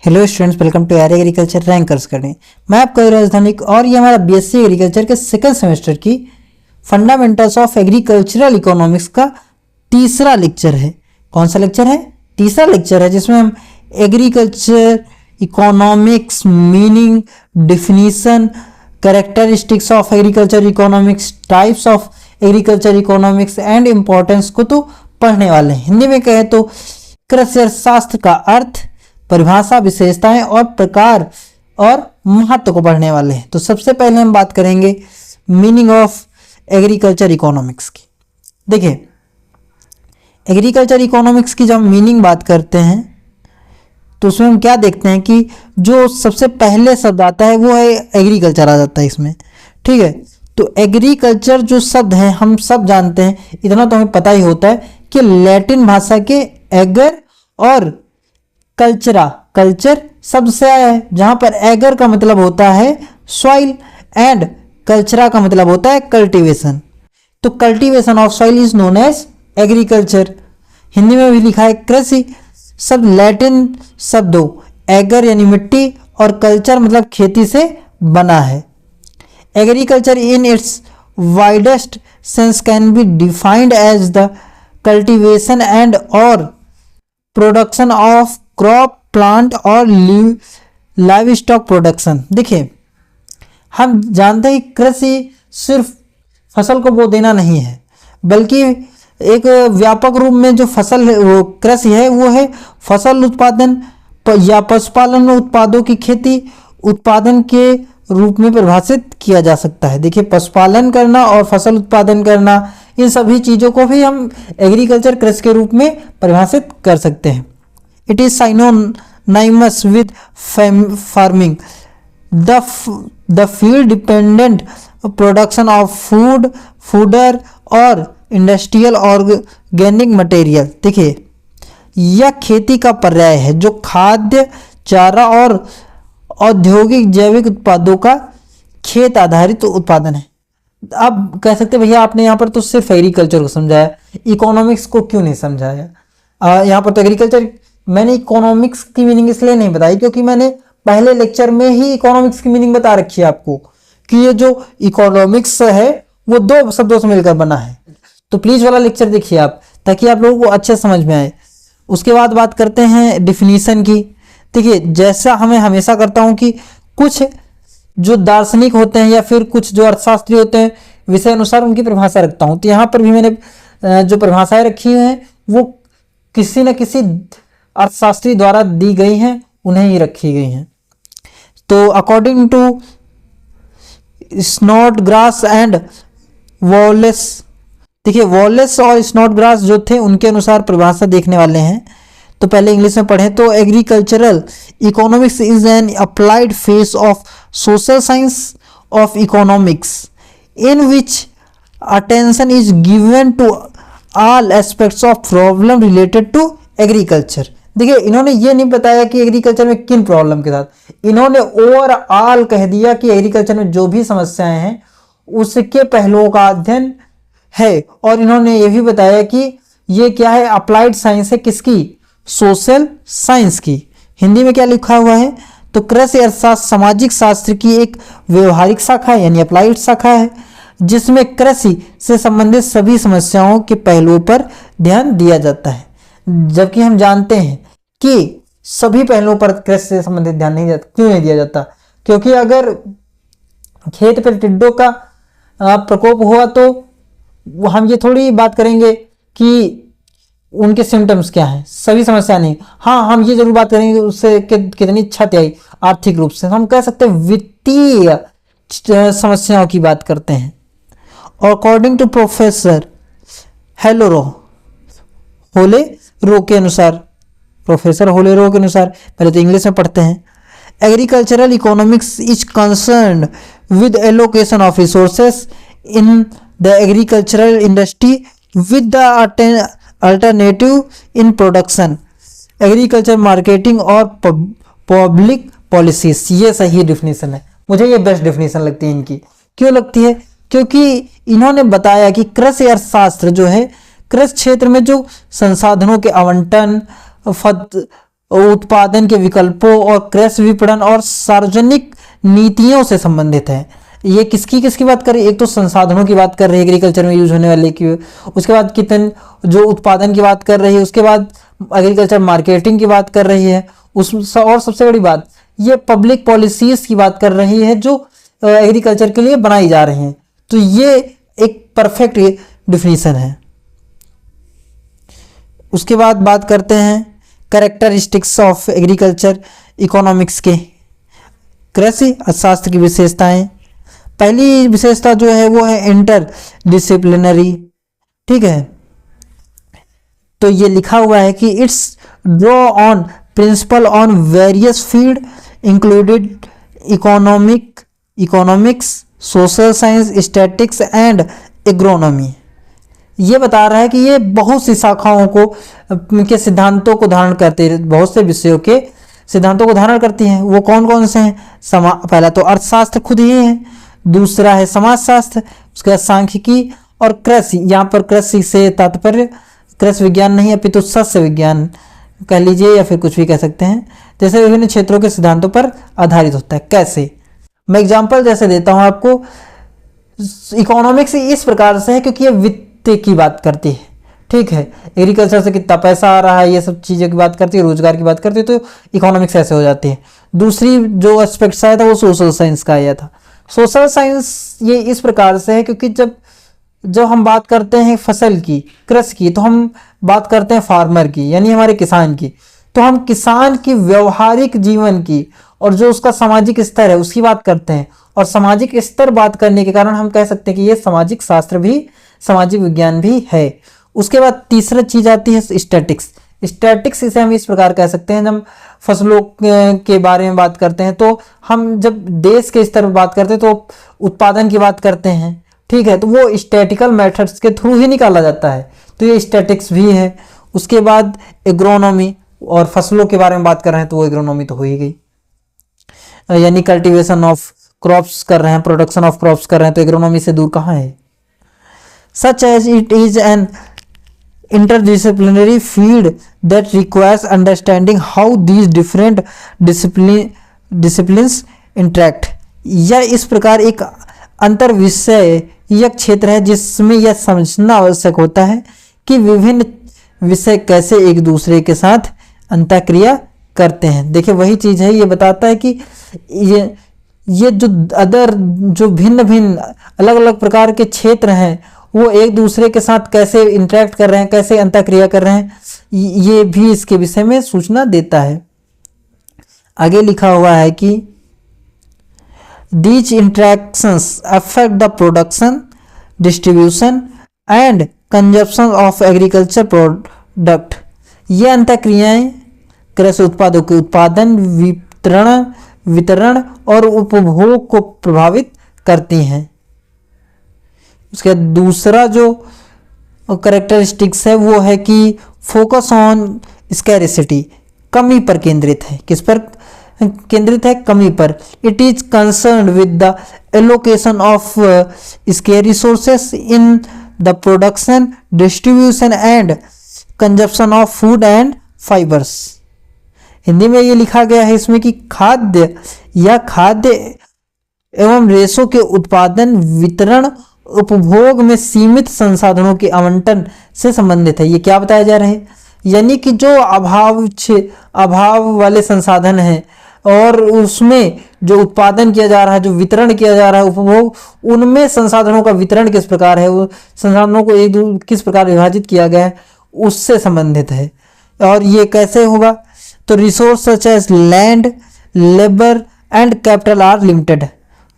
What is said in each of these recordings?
Hello students, welcome to our agriculture rankers करने। मैं आपका राजधानी और ये हमारा बीएससी एग्रीकल्चर के सेकंड सेमेस्टर की फंडामेंटल्स ऑफ एग्रीकल्चरल इकोनॉमिक्स का तीसरा लेक्चर है। कौन सा लेक्चर है? तीसरा लेक्चर है, जिसमें हम agriculture economics, meaning, definition, characteristics of agriculture economics, types of agriculture economics and importance को तो पढ़ने वाले हैं। हिंदी में कहें तो कृषि अर्थशास्त्र का अर्थ, परिभाषा, विशेषताएं और प्रकार और महत्व को पढ़ने वाले हैं। तो सबसे पहले हम बात करेंगे मीनिंग ऑफ एग्रीकल्चर इकोनॉमिक्स की। देखिए, एग्रीकल्चर इकोनॉमिक्स की जब हम मीनिंग बात करते हैं तो उसमें हम क्या देखते हैं कि जो सबसे पहले शब्द आता है वो है एग्रीकल्चर आ जाता है इसमें। ठीक है, तो एग्रीकल्चर जो शब्द है हम सब जानते हैं, इतना तो हमें पता ही होता है कि लैटिन भाषा के एगर और कल्चर शब्द से आया है, जहां पर एगर का मतलब होता है सॉइल एंड कल्चरा का मतलब होता है कल्टीवेशन। तो cultivation of soil is known as agriculture. Hindi में भी लिखा है कृषि। सब लैटिन शब्दों एगर यानी मिट्टी और कल्चर मतलब खेती से बना है। Agriculture in its widest sense can be defined as the cultivation and और प्रोडक्शन ऑफ क्रॉप, प्लांट और लाइव स्टॉक प्रोडक्शन। देखिए, हम जानते हैं कृषि सिर्फ फसल को बो देना नहीं है, बल्कि एक व्यापक रूप में जो फसल है वो कृषि है, वो है फसल उत्पादन या पशुपालन उत्पादों की खेती उत्पादन के रूप में परिभाषित किया जा सकता है। देखिए, पशुपालन करना और फसल उत्पादन करना, इन सभी चीज़ों को भी हम एग्रीकल्चर कृषि के रूप में परिभाषित कर सकते हैं। It is synonymous with farming, the field dependent production of food, fodder और इंडस्ट्रियल ऑर्गेनिक मटेरियल। देखिए, यह खेती का पर्याय है जो खाद्य, चारा और औद्योगिक जैविक उत्पादों का खेत आधारित उत्पादन है। अब कह सकते हैं भैया आपने यहाँ पर तो सिर्फ एग्रीकल्चर को समझाया, इकोनॉमिक्स को क्यों नहीं समझाया? यहाँ पर तो एग्रीकल्चर, मैंने इकोनॉमिक्स की मीनिंग इसलिए नहीं बताई क्योंकि मैंने पहले लेक्चर में ही इकोनॉमिक्स की मीनिंग बता रखी है आपको कि ये जो इकोनॉमिक्स है वो दो शब्दों से मिलकर बना है। तो प्लीज वाला लेक्चर देखिए आप, ताकि आप लोगों को अच्छे समझ में आए। उसके बाद बात करते हैं डिफिनीशन की। देखिए, जैसा हमें हमेशा करता हूं कि कुछ जो दार्शनिक होते हैं या फिर कुछ जो अर्थशास्त्री होते हैं, विषय अनुसार उनकी परिभाषा रखता हूं। तो यहाँ पर भी मैंने जो परिभाषाएं रखी हैं वो किसी न किसी अर्थशास्त्री द्वारा दी गई हैं, उन्हें ही रखी गई हैं। तो अकॉर्डिंग टू स्नोडग्रास एंड वॉलेस, देखिए वॉलेस और स्नोडग्रास जो थे उनके अनुसार परिभाषा देखने वाले हैं। तो पहले इंग्लिश में पढ़ें तो agricultural economics is an applied phase of social science of economics in which attention is given to all aspects of problem related to agriculture. देखिए, इन्होंने ये नहीं बताया कि एग्रीकल्चर में किन प्रॉब्लम के साथ, इन्होंने ओवरऑल कह दिया कि एग्रीकल्चर में जो भी समस्याएं हैं उसके पहलुओं का अध्ययन है। और इन्होंने ये भी बताया कि ये क्या है, अप्लाइड साइंस है, किसकी? सोशल साइंस की। हिंदी में क्या लिखा हुआ है? तो कृषि अर्थशास्त्र सामाजिक शास्त्र की एक व्यवहारिक शाखा है, यानी अप्लाइड शाखा है, जिसमें कृषि से संबंधित सभी समस्याओं के पहलुओं पर ध्यान दिया जाता है। जबकि हम जानते हैं कि सभी पहलुओं पर कृषि से संबंधित ध्यान नहीं जाता। क्यों नहीं दिया जाता? क्योंकि अगर खेत पर टिड्डों का प्रकोप हुआ तो हम ये थोड़ी बात करेंगे कि उनके सिम्टम्स क्या हैं, सभी समस्या नहीं। हाँ, हम ये जरूर बात करेंगे उससे कितनी क्षति आई आर्थिक रूप से। हम कह सकते हैं वित्तीय समस्याओं की बात करते हैं। अकॉर्डिंग टू प्रोफेसर होलेरो के अनुसार, प्रोफेसर होलेरो के अनुसार, पहले तो इंग्लिश में पढ़ते हैं, agricultural economics is concerned with allocation of resources in the agricultural industry with the alternative in production, agriculture marketing और पब्लिक पॉलिसीज। ये सही डिफिनीशन है, मुझे ये बेस्ट डिफिनीशन लगती है इनकी। क्यों लगती है? क्योंकि इन्होंने बताया कि कृषि अर्थशास्त्र जो है कृषि क्षेत्र में जो संसाधनों के आवंटन, उत्पादन के विकल्पों और कृषि विपणन और सार्वजनिक नीतियों से संबंधित है। ये किसकी किसकी बात कर रही है? एक तो संसाधनों की बात कर रही है एग्रीकल्चर में यूज होने वाले की, उसके बाद कितन जो उत्पादन की बात कर रही है, उसके बाद एग्रीकल्चर मार्केटिंग की बात कर रही है, उस और सबसे बड़ी बात ये पब्लिक पॉलिसीज की बात कर रही है जो एग्रीकल्चर के लिए बनाई जा रही हैं। तो ये एक परफेक्ट डिफिनीशन है। उसके बाद बात करते हैं कैरेक्टरिस्टिक्स ऑफ एग्रीकल्चर इकोनॉमिक्स के, कृषि अर्थशास्त्र की विशेषताएं। पहली विशेषता जो है वो है इंटर डिसिप्लिनरी, ठीक है। तो ये लिखा हुआ है कि it's draw on principal on various field included economics, social science, statics and agronomy. ये बता रहा है कि ये बहुत सी शाखाओं को के सिद्धांतों को धारण करते हैं, बहुत से विषयों के सिद्धांतों को धारण करती हैं। वो कौन कौन से हैं? पहला तो अर्थशास्त्र खुद ही है, दूसरा है समाजशास्त्र, उसके बाद सांख्यिकी और कृषि। यहाँ पर कृषि से तात्पर्य कृषि विज्ञान नहीं अपितु सस्य विज्ञान कह लीजिए या फिर कुछ भी कह सकते हैं, जैसे विभिन्न क्षेत्रों के सिद्धांतों पर आधारित होता है। कैसे? मैं एग्जाम्पल जैसे देता हूँ आपको। इकोनॉमिक्स इस प्रकार से है क्योंकि ये वित्त की बात करती है, ठीक है। एग्रीकल्चर से कितना पैसा आ रहा है ये सब चीज़ों की बात करती है, रोजगार की बात करती है, तो इकोनॉमिक्स ऐसे हो जाती है। दूसरी जो एस्पेक्ट्स आया था वो सोशल साइंस का आया था। सोशल साइंस ये इस प्रकार से है क्योंकि जब हम बात करते हैं फसल की, कृषि की, तो हम बात करते हैं फार्मर की यानी हमारे किसान की, तो हम किसान की व्यवहारिक जीवन की और जो उसका सामाजिक स्तर है उसकी बात करते हैं। और सामाजिक स्तर बात करने के कारण हम कह सकते हैं कि ये सामाजिक शास्त्र भी, सामाजिक विज्ञान भी है। उसके बाद तीसरा चीज आती है स्टैटिक्स। स्टैटिक्स इसे हम इस प्रकार कह सकते हैं, जब फसलों के बारे में बात करते हैं तो हम जब देश के स्तर पर बात करते हैं तो उत्पादन की बात करते हैं, ठीक है, तो वो स्टैटिकल मेथड्स के थ्रू ही निकाला जाता है, तो ये स्टैटिक्स भी है। उसके बाद एग्रोनॉमी, और फसलों के बारे में बात कर रहे हैं तो वो एग्रोनॉमी तो हो ही गई, यानी कल्टीवेशन ऑफ क्रॉप्स कर रहे हैं, प्रोडक्शन ऑफ क्रॉप्स कर रहे हैं, तो एग्रोनॉमी से दूर कहाँ है। Such as it is an interdisciplinary field that requires understanding how these different disciplines interact। यह इस प्रकार एक अंतर विषय यह क्षेत्र है जिसमें यह समझना आवश्यक होता है कि विभिन्न विषय कैसे एक दूसरे के साथ अंतःक्रिया करते हैं। देखिए वही चीज़ है, ये बताता है कि ये जो भिन्न भिन्न अलग अलग प्रकार के क्षेत्र हैं वो एक दूसरे के साथ कैसे इंटरेक्ट कर रहे हैं, कैसे अंतःक्रिया कर रहे हैं, ये भी इसके विषय में सूचना देता है। आगे लिखा हुआ है कि these interactions affect the production, distribution and consumption of agriculture product। ये अंतःक्रियाएं कृषि उत्पादों के उत्पादन, वितरण और उपभोग को प्रभावित करती हैं। उसका दूसरा जो कैरेक्टरिस्टिक्स है वो है कि फोकस ऑन स्कैरिसिटी, कमी पर केंद्रित है। किस पर केंद्रित है? कमी पर। It is concern with the allocation of square resources in the production, distribution and consumption of food and fibres. Hindi में ये लिखा गया है इसमें कि खाद्य या खाद्य एवं रेशों के उत्पादन, वितरण, उपभोग में सीमित संसाधनों के आवंटन से संबंधित है। ये क्या बताया जा रहा है? यानी कि जो अभाव वाले संसाधन हैं और उसमें जो उत्पादन किया जा रहा है, जो वितरण किया जा रहा है, उपभोग, उनमें संसाधनों का वितरण किस प्रकार है, वो संसाधनों को किस प्रकार विभाजित किया गया है, उससे संबंधित है। और ये कैसे होगा? तो resource such as land, labour and capital are limited.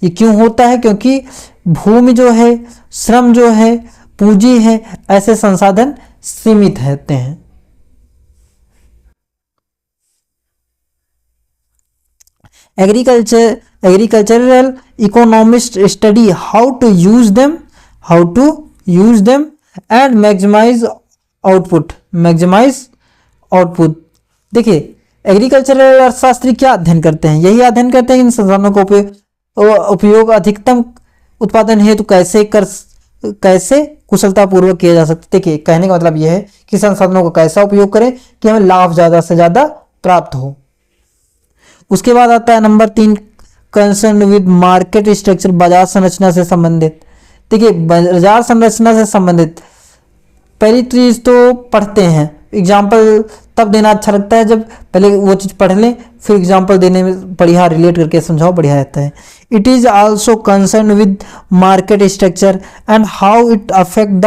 ये क्यों होता है? क्योंकि भूमि जो है, श्रम जो है, पूंजी है, ऐसे संसाधन सीमित होते हैं। Agricultural economist study how to use them and maximise output. देखिए एग्रीकल्चरल अर्थशास्त्री क्या अध्ययन करते हैं? यही अध्ययन करते हैं इन संसाधनों का उपयोग अधिकतम उत्पादन हेतु कैसे कुशलतापूर्वक किया जा सकता है। देखिए कहने का मतलब यह है कि संसाधनों का कैसा उपयोग करें कि हमें लाभ ज़्यादा से ज़्यादा प्राप्त हो। उसके बाद आता है number 3, concern with market structure, बाजार संरचना से संबंधित। देखिए बाजार संरचना से संबंधित पहली चीज तो पढ़ते हैं, एग्जाम्पल तब देना अच्छा लगता है जब पहले वो चीज़ पढ़ लें, फिर एग्जाम्पल देने में बढ़िया रिलेट करके समझाओ, बढ़िया रहता है। It is also concern with market structure and how it affect the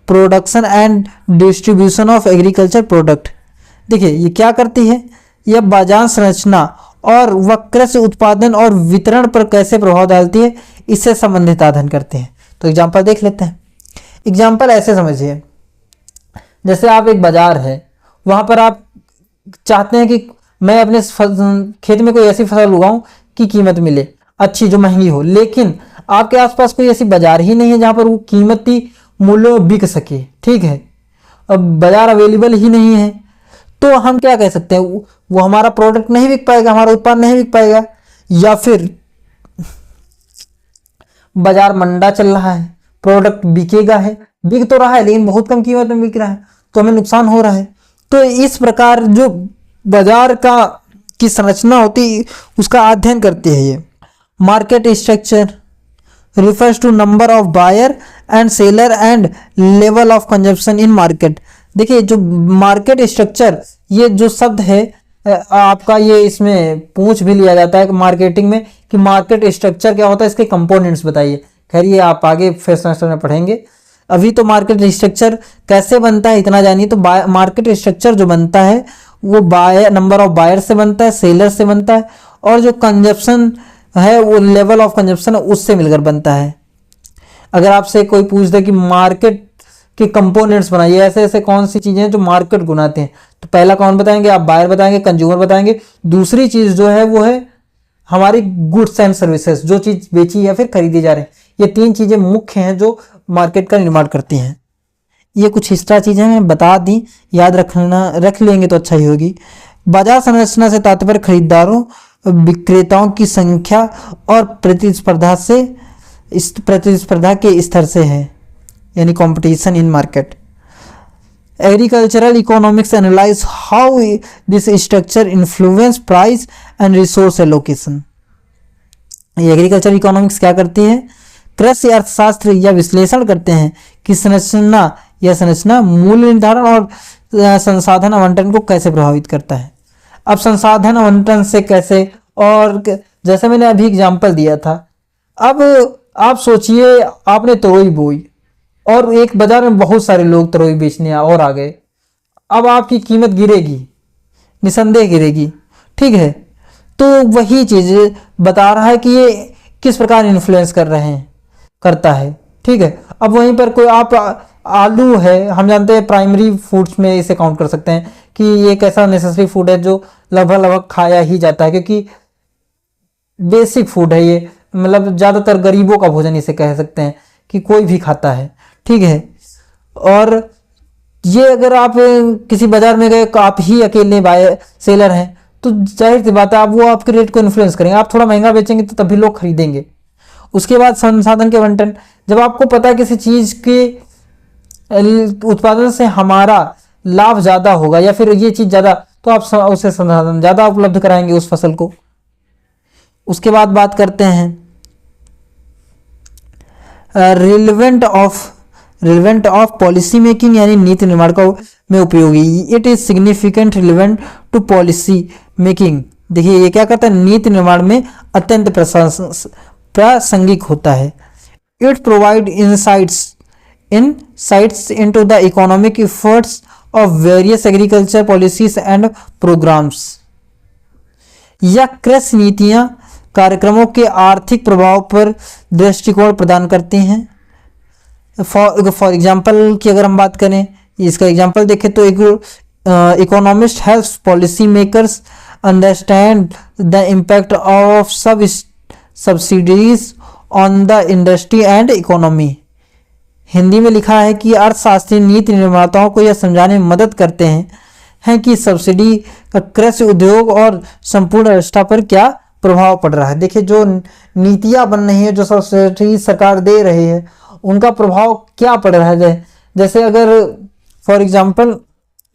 production and distribution of agriculture product. देखिए ये क्या करती है, यह बाजार संरचना और वह कृषि उत्पादन और वितरण पर कैसे प्रभाव डालती है, इससे संबंधित अध्ययन करते हैं। तो एग्जाम्पल देख लेते हैं। एग्जाम्पल ऐसे समझिए, जैसे आप एक बाजार है, वहाँ पर आप चाहते हैं कि मैं अपने खेत में कोई ऐसी फसल उगाऊं कि कीमत मिले अच्छी, जो महंगी हो, लेकिन आपके आसपास कोई ऐसी बाजार ही नहीं है जहाँ पर वो कीमती मूल्य बिक सके। ठीक है, अब बाजार अवेलेबल ही नहीं है, तो हम क्या कह सकते हैं, वो हमारा प्रोडक्ट नहीं बिक पाएगा, हमारा उत्पाद नहीं बिक पाएगा, या फिर बाजार मंदा चल रहा है, प्रोडक्ट बिकेगा है, बिक तो रहा है लेकिन बहुत कम कीमत में बिक रहा है, तो हमें नुकसान हो रहा है। तो इस प्रकार जो बाजार की संरचना होती उसका अध्ययन करती है ये। Market structure refers to number of buyer and seller and level of consumption in market। देखिए जो मार्केट स्ट्रक्चर, ये जो शब्द है आपका, ये इसमें पूछ भी लिया जाता है मार्केटिंग में कि मार्केट स्ट्रक्चर क्या होता है, इसके कंपोनेंट्स बताइए। खैर ये आप आगे फर्स्ट सेमेस्टर में पढ़ेंगे, अभी तो मार्केट स्ट्रक्चर कैसे बनता है इतना जानिए। तो मार्केट स्ट्रक्चर जो बनता है वो नंबर ऑफ बायर से बनता है, सेलर से बनता है, और जो कंजप्शन है वो लेवल ऑफ कंजप्शन है उससे मिलकर बनता है। अगर आपसे कोई पूछ दे कि मार्केट के कंपोनेंट्स बनाइए, ऐसे ऐसे कौन सी चीजें हैं जो मार्केट गुनाते हैं, तो पहला कौन बताएंगे आप, बायर बताएंगे, कंज्यूमर बताएंगे। दूसरी चीज जो है वो है हमारी गुड्स एंड सर्विसेज, जो चीज बेची या फिर खरीदी जा रही है। ये तीन चीजें मुख्य हैं जो मार्केट का निर्माण करती हैं। ये कुछ एक्स्ट्रा चीजें मैं बता दी, याद रख लेंगे तो अच्छा ही होगी। बाजार संरचना से तात्पर्य खरीदारों, विक्रेताओं की संख्या और प्रतिस्पर्धा के स्तर से है, यानी competition in market. Agricultural economics analyse how this structure influence price and resource allocation. Agriculture economics क्या करती है, कृषि अर्थशास्त्र या विश्लेषण करते हैं कि संरचना मूल्य निर्धारण और संसाधन आवंटन को कैसे प्रभावित करता है। अब संसाधन आवंटन से कैसे, और जैसे मैंने अभी एग्जांपल दिया था, अब आप सोचिए आपने तरोई बोई और एक बाजार में बहुत सारे लोग तरोई बेचने और आ गए, अब आपकी कीमत गिरेगी, निसंदेह गिरेगी। ठीक है, तो वही चीज बता रहा है कि ये किस प्रकार इन्फ्लुएंस करता है। ठीक है, अब वहीं पर कोई आप आलू है, हम जानते हैं प्राइमरी फूड्स में इसे काउंट कर सकते हैं कि ये एक ऐसा नेसेसरी फूड है जो लगभग खाया ही जाता है, क्योंकि बेसिक फूड है ये, मतलब ज़्यादातर गरीबों का भोजन इसे कह सकते हैं कि कोई भी खाता है। ठीक है, और ये अगर आप किसी बाजार में गए, आप ही अकेले सेलर हैं, तो जाहिर सी बात है आप वो आपके रेट को इन्फ्लुएंस करेंगे, आप थोड़ा महंगा बेचेंगे तो तभी लोग खरीदेंगे। उसके बाद संसाधन के आवंटन, जब आपको पता है किसी चीज़ के उत्पादन से हमारा लाभ ज़्यादा होगा या फिर ये चीज़ ज़्यादा, तो आप उसे संसाधन ज़्यादा उपलब्ध कराएंगे उस फसल को। उसके बाद बात करते हैं रिलेवेंट ऑफ पॉलिसी मेकिंग, यानी नीति निर्माण का में उपयोगी। It is significant relevant to policy making. देखिए ये क्या करता है, नीति निर्माण में अत्यंत प्रासंगिक होता है। It provide insights into the economic efforts of various agriculture policies and programmes. यह कृषि नीतियां कार्यक्रमों के आर्थिक प्रभाव पर दृष्टिकोण प्रदान करती हैं। फॉर एग्जाम्पल की अगर हम बात करें, इसका एग्जाम्पल देखें तो economist helps policy makers understand the impact of subsidies on the industry and economy. Hindi में लिखा है कि अर्थशास्त्री नीति निर्माताओं को यह समझाने में मदद करते हैं कि सब्सिडी का कृषि उद्योग और संपूर्ण व्यवस्था पर क्या प्रभाव पड़ रहा है। देखिए जो नीतियां बन रही है, जो सब्सिडी सरकार दे रही है, उनका प्रभाव क्या पड़ रहा है। जैसे अगर फॉर एग्जांपल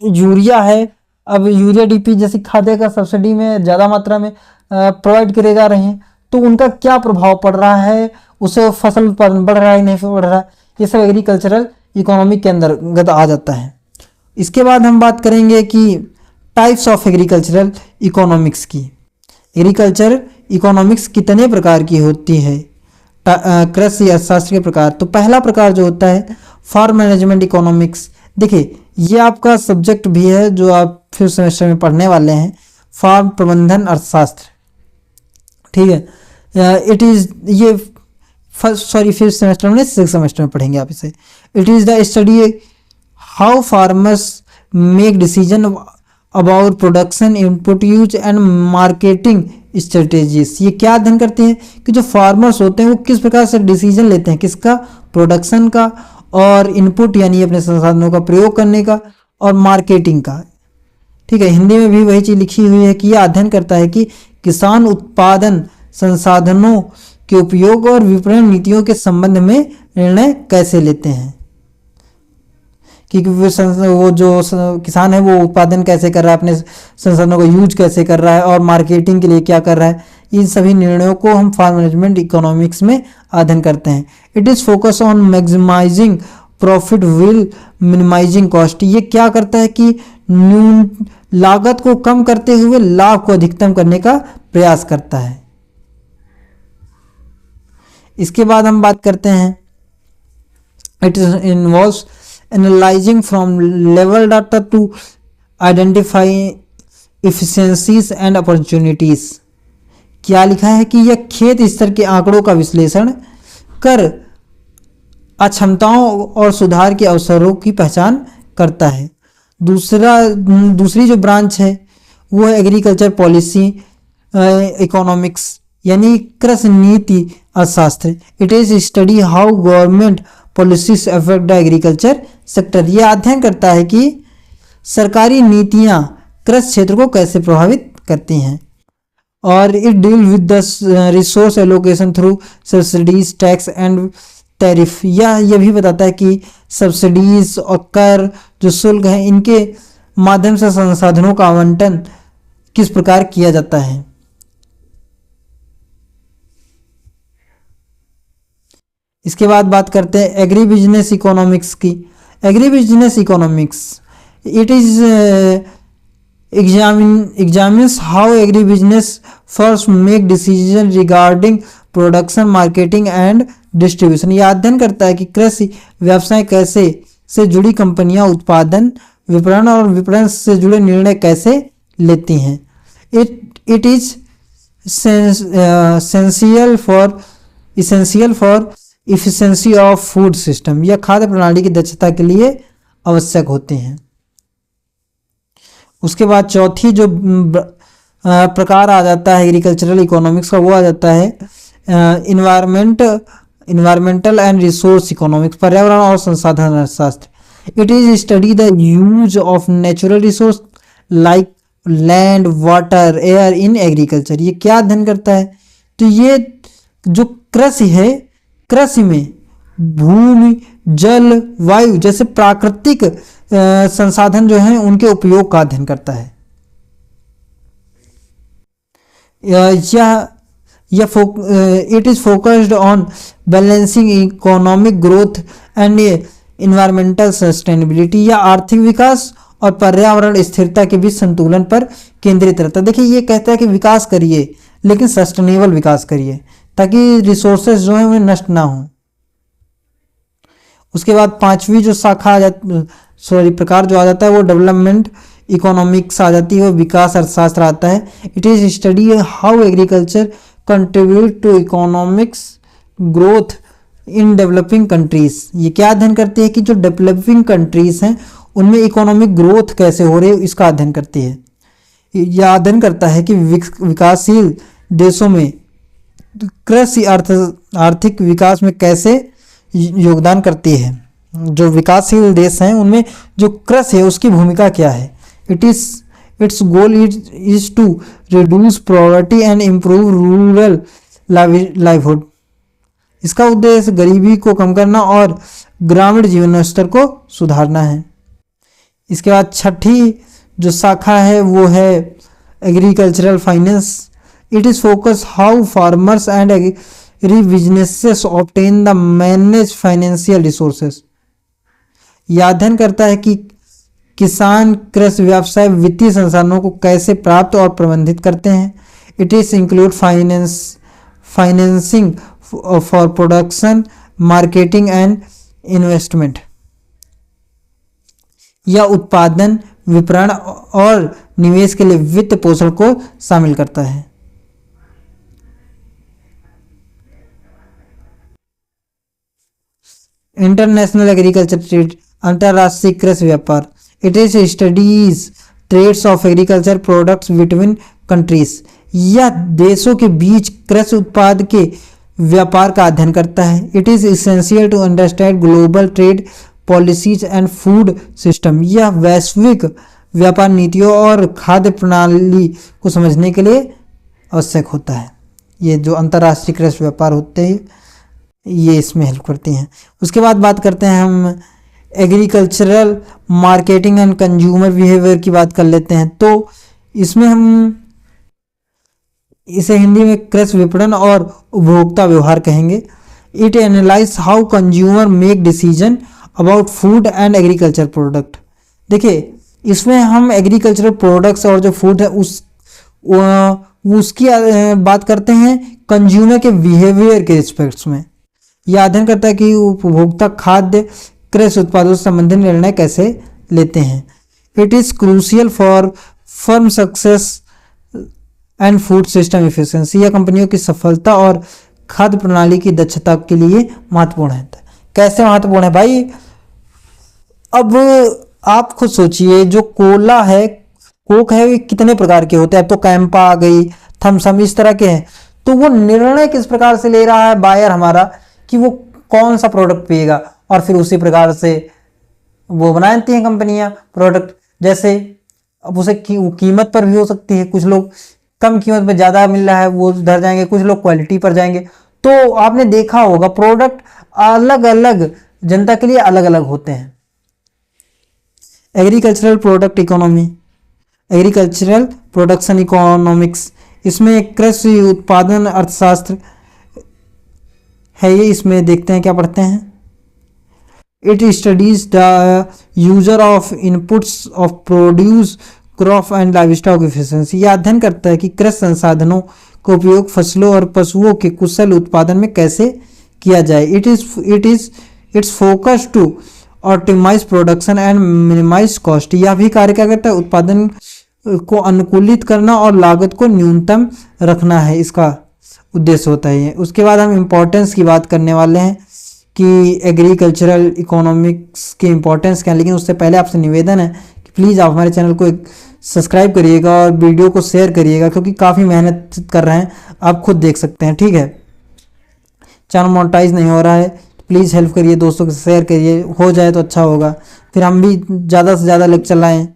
यूरिया है अब यूरिया डीपी जैसी खाद्य का सब्सिडी में ज़्यादा मात्रा में प्रोवाइड करे जा रहे हैं, तो उनका क्या प्रभाव पड़ रहा है, उससे फसल उत्पादन बढ़ रहा है नहीं बढ़ रहा है, ये सब एग्रीकल्चरल इकोनॉमी के अंतर्गत आ जाता है। इसके बाद हम बात करेंगे कि टाइप्स ऑफ एग्रीकल्चरल इकोनॉमिक्स की। एग्रीकल्चर इकोनॉमिक्स कितने प्रकार की होती है, कृषि अर्थशास्त्र के प्रकार। तो पहला प्रकार जो होता है फार्म मैनेजमेंट इकोनॉमिक्स। देखिए ये आपका सब्जेक्ट भी है जो आप फिफ्थ सेमेस्टर में पढ़ने वाले हैं, फार्म प्रबंधन अर्थशास्त्र, ठीक है। इट इज़ ये फिफ्थ सेमेस्टर में, सिक्स सेमेस्टर में पढ़ेंगे आप इसे। It is the study how farmers make decision about production input use and marketing strategies. ये क्या अध्ययन करते हैं कि जो फार्मर्स होते हैं वो किस प्रकार से डिसीजन लेते हैं, किसका, प्रोडक्शन का, और इनपुट यानी अपने संसाधनों का प्रयोग करने का, और मार्केटिंग का, ठीक है। हिंदी में भी वही चीज़ लिखी हुई है कि यह अध्ययन करता है कि किसान उत्पादन संसाधनों के उपयोग और विपणन नीतियों के संबंध में निर्णय कैसे लेते हैं, कि वो जो किसान है वो उत्पादन कैसे कर रहा है, अपने संसाधनों का यूज कैसे कर रहा है, और मार्केटिंग के लिए क्या कर रहा है। इन सभी निर्णयों को हम फार्म मैनेजमेंट इकोनॉमिक्स में अध्ययन करते हैं। It is focus on maximising profit while minimising cost. ये क्या करता है कि न्यून लागत को कम करते हुए लाभ को अधिकतम करने का प्रयास करता है। इसके बाद हम बात करते हैं it involves analysing from level data to identify efficiencies and opportunities. क्या लिखा है कि यह खेत स्तर के आंकड़ों का विश्लेषण कर अक्षमताओं और सुधार के अवसरों की पहचान करता है। दूसरी जो ब्रांच है वो है एग्रीकल्चर पॉलिसी इकोनॉमिक्स यानी कृषि नीति अर्थशास्त्र। It is study how government policies affect the agriculture sector. यह अध्ययन करता है कि सरकारी नीतियां कृषि क्षेत्र को कैसे प्रभावित करती हैं। और it deal with the resource allocation through subsidies tax and tariff. यह भी बताता है कि सब्सिडीज और कर जो शुल्क हैं इनके माध्यम से संसाधनों का आवंटन किस प्रकार किया जाता है। इसके बाद बात करते हैं एग्री बिजनेस इकोनॉमिक्स की। Agri business economics it is examines how agri business firms make decision regarding production marketing and distribution. यह अध्ययन करता है कि कृषि व्यवसाय कैसे से जुड़ी कंपनियां उत्पादन विपणन और विपणन से जुड़े निर्णय कैसे लेती हैं। It is essential for efficiency of food system. यह खाद्य प्रणाली की दक्षता के लिए आवश्यक होते हैं। उसके बाद चौथी जो प्रकार आ जाता है एग्रीकल्चरल इकोनॉमिक्स का वो आ जाता है इन्वायरमेंटल एंड रिसोर्स इकोनॉमिक्स, पर्यावरण और संसाधन अर्थशास्त्र। It is study the use of natural resource like land water air in agriculture. ये क्या अध्ययन करता है, तो ये जो कृषि है, कृषि में भूमि जल वायु जैसे प्राकृतिक संसाधन जो हैं उनके उपयोग का अध्ययन करता है। It is focused on balancing economic growth and environmental sustainability. या आर्थिक विकास और पर्यावरण स्थिरता के बीच संतुलन पर केंद्रित रहता है। देखिए ये कहता है कि विकास करिए लेकिन सस्टेनेबल विकास करिए ताकि रिसोर्सेज जो हैं वे नष्ट ना हों। उसके बाद पांचवी जो शाखा प्रकार जो आ जाता है वो डेवलपमेंट इकोनॉमिक्स आ जाती है, वो विकास अर्थशास्त्र आता है। It is study how agriculture contribute to economics growth in developing countries. ये क्या अध्ययन करती है कि जो डेवलपिंग कंट्रीज हैं उनमें इकोनॉमिक ग्रोथ कैसे हो रही है, इसका अध्ययन करती है। यह अध्ययन करता है कि विकासशील देशों में कृषि आर्थिक विकास में कैसे योगदान करती है। जो विकासशील देश हैं उनमें जो कृषि है उसकी भूमिका क्या है। Its goal is to reduce poverty and improve rural livelihood. इसका उद्देश्य गरीबी को कम करना और ग्रामीण जीवन स्तर को सुधारना है। इसके बाद छठी जो शाखा है वो है agricultural finance. It is focus how farmers and agri businesses obtain the manage financial resources. यह अध्ययन करता है कि किसान कृषि व्यवसाय वित्तीय संसाधनों को कैसे प्राप्त और प्रबंधित करते हैं। It is include financing for production, marketing and investment. यह उत्पादन, विपणन और निवेश के लिए वित्त पोषण को शामिल करता है। इंटरनेशनल एग्रीकल्चर ट्रेड, अंतर्राष्ट्रीय कृषि व्यापार। It is studies trades of agriculture products between countries. यह देशों के बीच कृषि उत्पाद के व्यापार का अध्ययन करता है। It is essential to understand global trade policies and food system. यह वैश्विक व्यापार नीतियों और खाद्य प्रणाली को समझने के लिए आवश्यक होता है। ये जो अंतर्राष्ट्रीय कृषि व्यापार होते हैं ये इसमें हेल्प करती हैं। उसके बाद बात करते हैं हम agricultural marketing and consumer behaviour की बात कर लेते हैं। तो इसमें हम इसे हिंदी में कृषि विपणन और उपभोक्ता व्यवहार कहेंगे। It analyse how consumer make decision about food and agriculture product. देखिए इसमें हम एग्रीकल्चरल प्रोडक्ट्स और जो फूड है उसकी बात करते हैं कंज्यूमर के बिहेवियर के रिस्पेक्ट्स में। यह अध्ययन करता है कि उपभोक्ता खाद्य कृषि उत्पादों से संबंधित निर्णय कैसे लेते हैं। It is crucial for firm success and food system efficiency. यह कंपनियों की सफलता और खाद्य प्रणाली की दक्षता के लिए महत्वपूर्ण है। कैसे महत्वपूर्ण है भाई? अब आप खुद सोचिए, जो कोला है, कोक है, कितने प्रकार के होते हैं। अब तो कैंपा आ गई, थम्सअप, इस तरह के हैं। तो वो निर्णय किस प्रकार से ले रहा है बायर हमारा कि वो कौन सा प्रोडक्ट पिएगा, और फिर उसी प्रकार से वो बनाती हैं कंपनियां प्रोडक्ट। जैसे अब उसे कीमत पर भी हो सकती है, कुछ लोग कम कीमत पर ज़्यादा मिल रहा है वो उधर जाएंगे, कुछ लोग क्वालिटी पर जाएंगे। तो आपने देखा होगा प्रोडक्ट अलग अलग जनता के लिए अलग अलग होते हैं। Agricultural product economy, agricultural production economics, इसमें कृषि उत्पादन अर्थशास्त्र है। ये इसमें देखते हैं क्या पढ़ते हैं। It studies the user of inputs of produce, crop and livestock efficiency. यह अध्ययन करता है कि कृषि संसाधनों का उपयोग फसलों और पशुओं के कुशल उत्पादन में कैसे किया जाए। Its focus to optimise production and minimise cost. यह भी कार्य क्या करता है? उत्पादन को अनुकूलित करना और लागत को न्यूनतम रखना है, इसका उद्देश्य होता है। उसके बाद हम इम्पोर्टेंस की बात करने वाले हैं कि एग्रीकल्चरल इकोनॉमिक्स की इम्पोर्टेंस क्या है। लेकिन उससे पहले आपसे निवेदन है कि प्लीज़ आप हमारे चैनल को सब्सक्राइब करिएगा और वीडियो को शेयर करिएगा, क्योंकि काफ़ी मेहनत कर रहे हैं, आप खुद देख सकते हैं। ठीक है, चैनल मोनेटाइज नहीं हो रहा है, प्लीज़ हेल्प करिए, दोस्तों को शेयर करिए, हो जाए तो अच्छा होगा, फिर हम भी ज़्यादा से ज़्यादा लेक्चर लाएँ।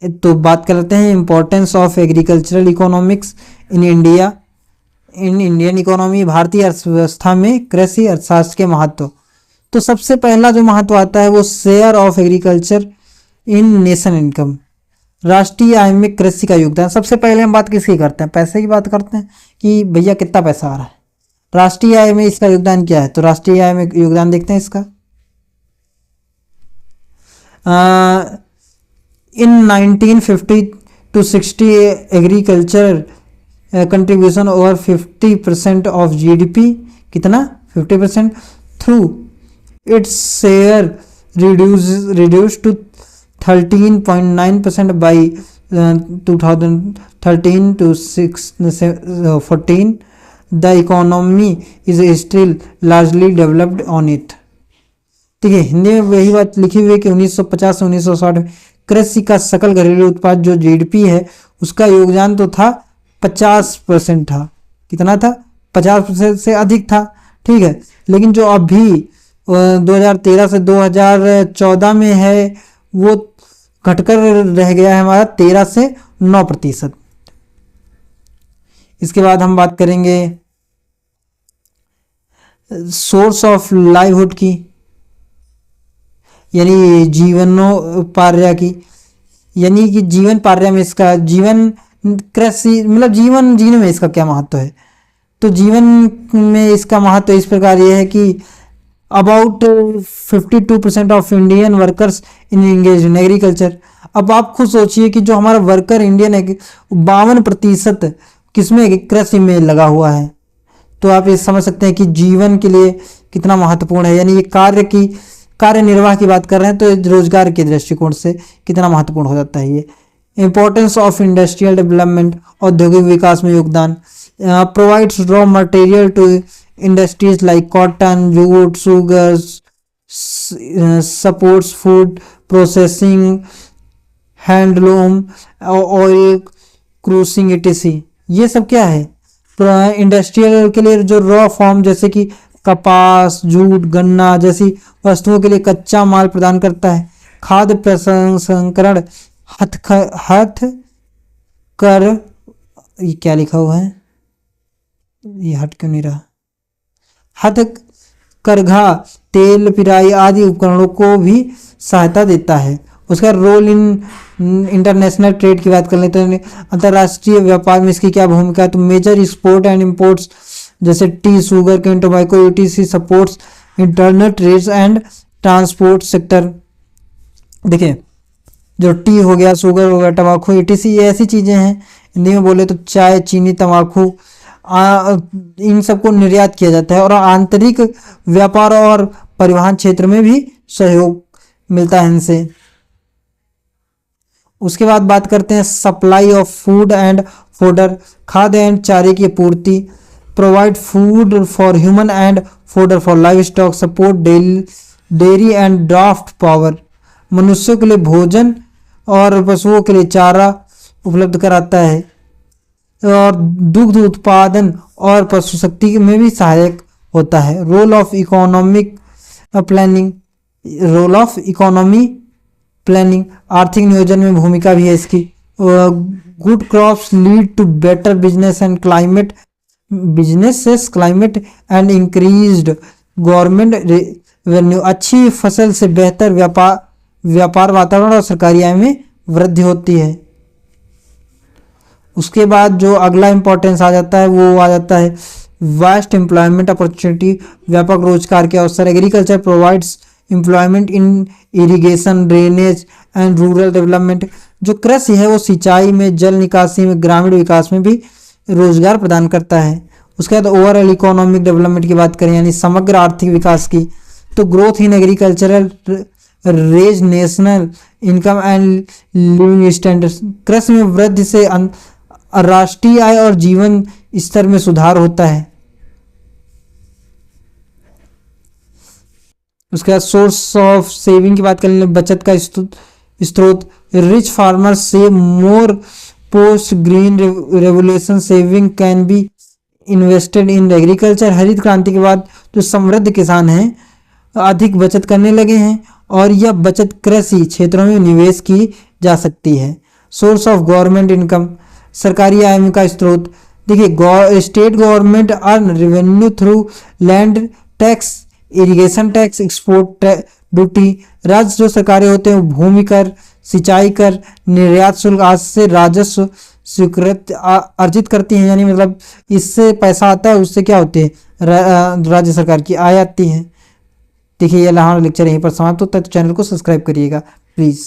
तो बात करते हैं importance of agricultural economics in India, in Indian economy. भारतीय अर्थव्यवस्था में कृषि अर्थशास्त्र के महत्व। तो सबसे पहला जो महत्व आता है वो share of agriculture in nation income, राष्ट्रीय आय में कृषि का योगदान। सबसे पहले हम बात किसकी करते हैं? पैसे की बात करते हैं कि भैया कितना पैसा आ रहा है, राष्ट्रीय आय में इसका योगदान क्या है। तो राष्ट्रीय आय में योगदान देखते हैं इसका। In 1950 to 60 agriculture contribution over 50% of GDP, कितना? 50%। Through its share reduce to 13.9% by 2013 to 14। The economy is still largely developed on it. ठीक है, हिंदी में वही बात लिखी हुई है कि 1950 से 1960 में कृषि का सकल घरेलू उत्पाद जो GDP है उसका योगदान तो था 50% था। कितना था? 50% से अधिक था। ठीक है, लेकिन जो अभी 2013 से 2014 में है वो घटकर रह गया है हमारा 13 से 9%। इसके बाद हम बात करेंगे सोर्स ऑफ लाइवहुड की, यानी जीवनोपार्जन की। यानी कि जीवन पार्य में इसका जीवन कृषि मतलब जीवन जीने में इसका क्या महत्व है। तो जीवन में इसका महत्व इस प्रकार यह है कि about 52% of Indian workers in engage in agriculture. अब आप खुद सोचिए कि जो हमारा वर्कर इंडियन है 52% किसमें, कृषि में लगा हुआ है। तो आप ये समझ सकते हैं कि जीवन के लिए कितना महत्वपूर्ण है, यानी ये कार्य निर्वाह की बात कर रहे हैं तो रोजगार के दृष्टिकोण से कितना महत्वपूर्ण हो जाता है ये। इंपॉर्टेंस ऑफ इंडस्ट्रियल डेवलपमेंट, औद्योगिक विकास में योगदान, provides raw material to industries like cotton, jute, sugars, supports food processing, handloom, oil, crushing etc। ये सब क्या है, इंडस्ट्रियल के लिए जो रॉ फॉर्म जैसे कि कपास, जूट, गन्ना जैसी वस्तुओं के लिए कच्चा माल प्रदान करता है। खाद्य प्रसंस्करण, कर, ये क्या लिखा हुआ है, ये हट क्यों नहीं रहा, हथकरघा, तेल पिराई आदि उपकरणों को भी सहायता देता है। उसका रोल इन इंटरनेशनल ट्रेड की बात कर लेते हैं, अंतर्राष्ट्रीय व्यापार में इसकी क्या भूमिका है। तो मेजर एक्सपोर्ट एंड इंपोर्ट्स जैसे tea, sugarcane, tobacco etc supports internal trades and transport sector. देखिए जो टी हो गया, शुगर हो गया, तंबाकू etc ये ऐसी चीज़ें हैं, हिंदी में बोले तो चाय, चीनी, तंबाकू, इन सबको निर्यात किया जाता है और आंतरिक व्यापार और परिवहन क्षेत्र में भी सहयोग मिलता है इनसे। उसके बाद बात करते हैं supply of food and fodder, खाद्य एंड चारे की पूर्ति, provide food for human and fodder for live stock, support dairy and draft power, मनुष्यों के लिए भोजन और पशुओं के लिए चारा उपलब्ध कराता है और दुग्ध उत्पादन और पशु शक्ति में भी सहायक होता है। Role of economic planning, role of economy planning, आर्थिक नियोजन में भूमिका भी है इसकी। Good crops lead to better business and climate and increased government revenue, अच्छी फसल से बेहतर व्यापार वातावरण और सरकारी आय में वृद्धि होती है। उसके बाद जो अगला इंपॉर्टेंस आ जाता है वो आ जाता है वास्ट एम्प्लॉयमेंट अपॉर्चुनिटी, व्यापक रोजगार के अवसर। Agriculture provides employment in irrigation, drainage and rural development. जो कृषि है वो सिंचाई में, जल निकासी में, ग्रामीण विकास में भी रोजगार प्रदान करता है। उसके बाद ओवरऑल इकोनॉमिक डेवलपमेंट की बात करें यानी समग्र आर्थिक विकास की, तो growth in agricultural raise national income and living standards, कृषि में वृद्धि से राष्ट्रीय आय और जीवन स्तर में सुधार होता है। उसके बाद सोर्स ऑफ सेविंग की बात करें, बचत का स्रोत, rich farmer save more, post green revolution saving can be invested in agriculture. हरित क्रांति के बाद जो समृद्ध किसान हैं अधिक बचत करने लगे हैं और यह बचत कृषि क्षेत्रों में निवेश की जा सकती है। सोर्स ऑफ गवर्नमेंट इनकम, सरकारी आय का स्रोत। देखिए state government earn revenue through land tax, irrigation tax, export duty. राज्य जो सरकारें होते हैं वो भूमि कर, सिंचाई कर, निर्यात शुल्क आज से राजस्व स्वीकृत अर्जित करती हैं, यानी मतलब इससे पैसा आता है, उससे क्या होती है राज्य सरकार की आय आती है। देखिए ये हमारा लेक्चर यहीं पर समाप्त होता है, तो चैनल को सब्सक्राइब करिएगा प्लीज़।